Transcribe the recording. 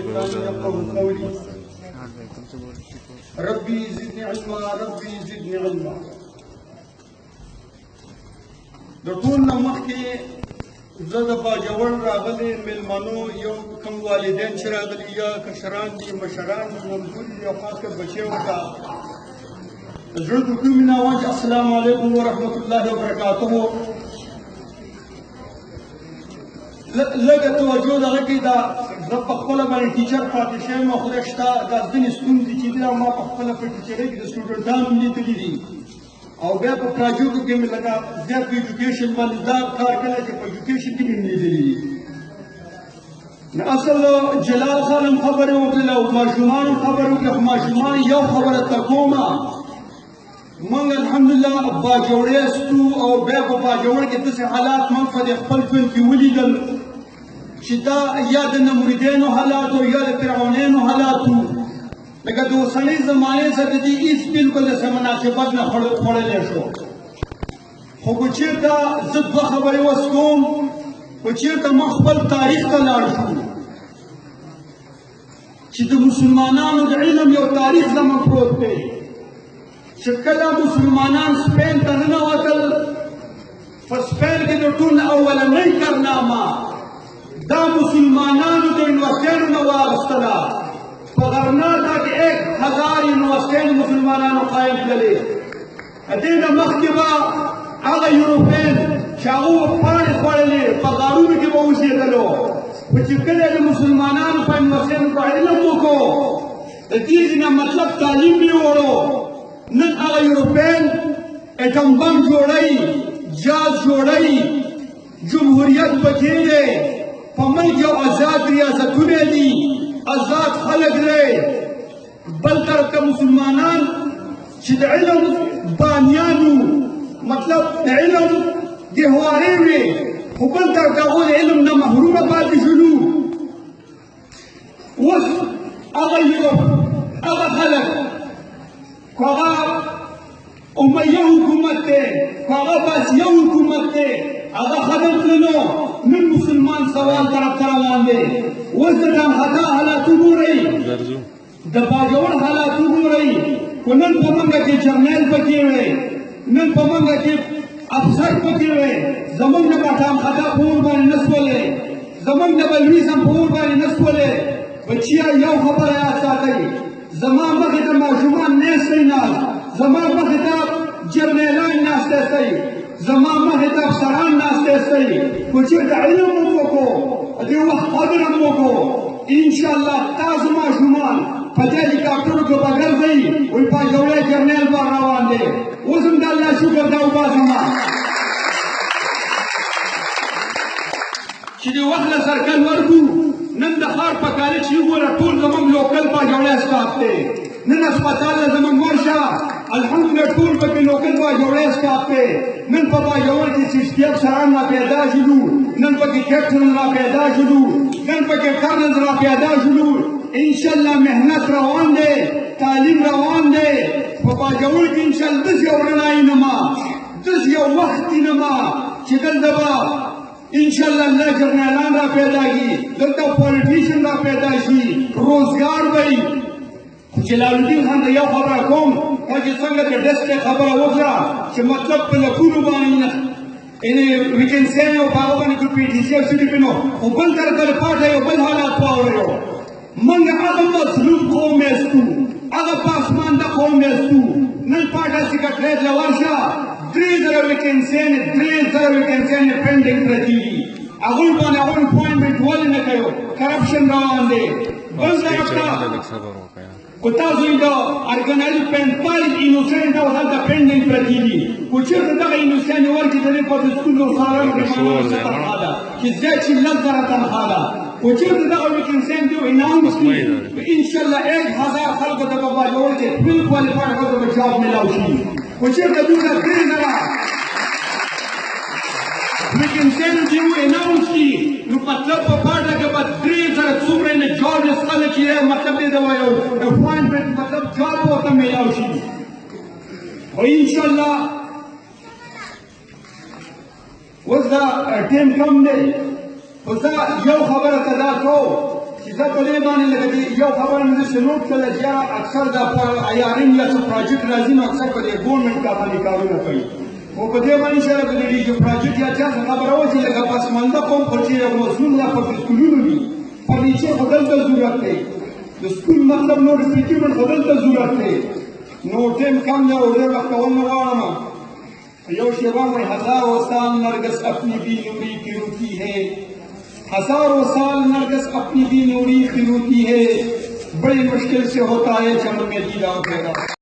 بلسان يفقهوا قولي ربي زدني علما ربي زدني علما. د ټول نه مخکې زه د باجوړ راغلي مېلمنو یو کوم والدین چې راغلي یا کشران دي مشران دي ممزون دي او خاص کر بچي ورته زړه د کومې نه وایم چې السلام علیکم ورحمت الله وبرکاته. لږه توجه دغه کې دا زه په خپله باندې ټیچر پاتې شوی یم او خدای شته دا ځینې ستونزې چې دي ما په خپله په ټیچرۍ کې د سټوډنټانو لیدلي دي او بیا په پراجوټو کې مې لکه زیات په ایجوکیشن باندې دا کار کړی چې په ایجوکیشن کې مې لیدلي دي. نو اصل جلال خان هم خبرې وکړلې او ماشومان هم خبرې وکړې خو ماشومان یو خبره ته کومه موږ الحمدلله باجوړی ستو او بیا په باجوړ کې داسې حالات موږ په خپل ژوند کې ولیدل چې دا یا د نمرودینو حالات او یا د فرعونینو حالات وو. لکه د اوسنۍ زمانې سره د دې هېڅ بلکل د مناسبت نه خوړلی شو. خو که چېرته زه دوه خبرې وس کوم که چېرته موږ خپل تاریخ ته لاړ شو چې د مسلمانانو د علم یو تاریخ زموږ پروت دی چې کله مسلمانان سپین ته ننوتل په سپین کې د ټول اولنۍ کارنامه دا مسلمانانو د یونیورسټیانو نه واخیستله. په غرناطه کې 1000 یونیورسټیانې مسلمانانو قایم کړلې. دې نه مخکې به هغه یوروپین چې هغو به پاڼې خوړلې په غارونو کې به اوسېدلو خو چې کله د مسلمانانو په یونیورسټیانو په علم وکړو د دې نه مطلب تعلیم یې وړو. نن هغه یوروپین اټم بم جوړوي جاز جوړوي جمهوریت پکې دی په ملک یو آزاد ریاستونه دي آزاد خلق دی. بل طرف ته مسلمانان چې د علم بانیانو مطلب د علم ګهوارې وې خو بل طرف ته هغوی د علم نه محرومه پاتې شولو. اوس هغه یورپ هغه خلک که هغه امیه حکومت دی که هغه باسیه حکومت دی هغه ختم کړلو. نن مسلمان سوال طرف ته روان دی. اوس د ډنخطا حالات وګورئ د باجوړ حالات وګورئ خو نن په موږ کې جرنیل پکې وی نن په موږ کې افسر پکې وی زموږ نه به ډنخطا په اور باندې نه سولې زموږ نه به لویس هم په اور باندې نه سولې. بچیا یو خبره یاد ساتئ زما مخې ته ماشومان نیستی ناست زما مخې ته جرنیلان ناستېستی زما مخې ته افسران ناستېستی خو چېرته علم مو وکړو دې وخت قدر هم وکړو انشاءالله تاسو ماشومان په دې هلیکاپټرو کې به ګرځئ وایي باجوړی جرنیل به روان دی. اوس هم د الله شکر دا وباسمه چې د وخت له سرکل ورکړو. نن د ښار په کالج کې وګوره ټول زموږ لوکل باجوړی سټاف دی. نن هسپتال ته زموږ ورشه الحمدلله ټول پکې لوکل باجوړی سټاف دی. نن په باجوړ کې سیسټي افسران را پیدا شولو نن پکې کیپټن را پیدا شولو نن پکې کرنل را پیدا شولو. انشاءالله محنت روان دی تعلیم روان دی په باجوړ کې انشاءالله داسې یو رڼایي نما داسې یو وخت نما چې دلته به انشاءالله الله جرنیلان را پیدا کی دلته پولیټیشن را پیدا شي روزګار وي. جلال الدین خان ته یو خبره کوم چې څنګه د ډسټ خبره وکړه چې مطلب په لکونو باندې یعنې ویکنسیانې او په هغه باندې کوم پي ټي سي او سي ډي پي نو خو بل طرف ته پاټه یو بل حالات واورېدو. موږ هغه مظلوم قوم یستو هغه پاسمانده قوم یستو. نن پاټه سکرټریټ له ورشه 3000 ویکنسیانې پینډینګ پرتې دي هغوی باندې هغوی اپوینټمنټ ولې نه کوي کرپشن روان دی. بل طرف ته خو تاسو یې د ارګنایز 45 انوسنټ او هلته پینډینګ پرتې دي خو چېرته دغه انوسیانې ورکړي د دې په سکولو سالارو کې تنخوا ده چې زیات شي 10,000 تنخوا ده خو چېرته دغه ویکنسیان دي اناونس کړي انشاءالله 1000 خلکو ته به باجوړ کې فل کوالیفاید خلکو ته جاب میلاو شي خو چېرته دوی نه 3000 ویکنسیانو چې یو اناونس کړي نو مطلب په پاټه کې به 3000 څومره نه جابلس خلک چې مطلب دې د یو اپوینټمنټ مطلب جاب ورته میلاو شي. خو انشاءالله اوس دا ټیم کم دی خو زه یو خبره ته دا کوم چې زه په دې باندې لکه یو خبره مې داسې نوټ کړله چې یاره اکثر دا عیارین یا څه پراجکټ راځي نو اکثر په دې ګورنمنټ باندې کارونه کوي او په دې باندې سره په دې چې پراجکټ یا چا څه خبره وه چې لکه پسمانده قوم خو چې یو مضمون یا په سکولونو وي فرنیچر خو دلته ضرورت دی د سکول مطلب نور اکوپمنټ خو دلته ضرورت دی نو ټیم کم دی او ډېر وخت کول نه غواړم یو شیبان وایي ہزاروں سال نرگس اپنی بی نوری کی روتی ہے ہزاروں سال نرگس اپنی بھی نوری کی روتی ہے بڑی مشکل سے ہوتا ہے چمن میں دیدار تیرا